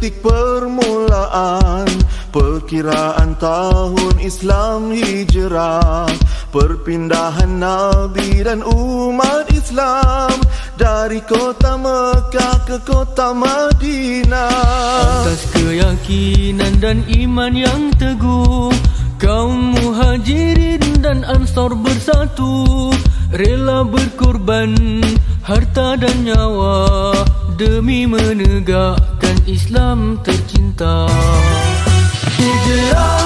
titik permulaan perkiraan tahun Islam hijrah, perpindahan Nabi dan umat Islam dari kota Mekah ke kota Madinah. Atas keyakinan dan iman yang teguh, kaum Muhajirin dan Ansor bersatu, rela berkorban harta dan nyawa demi menegakkan Islam tercinta. Hijrah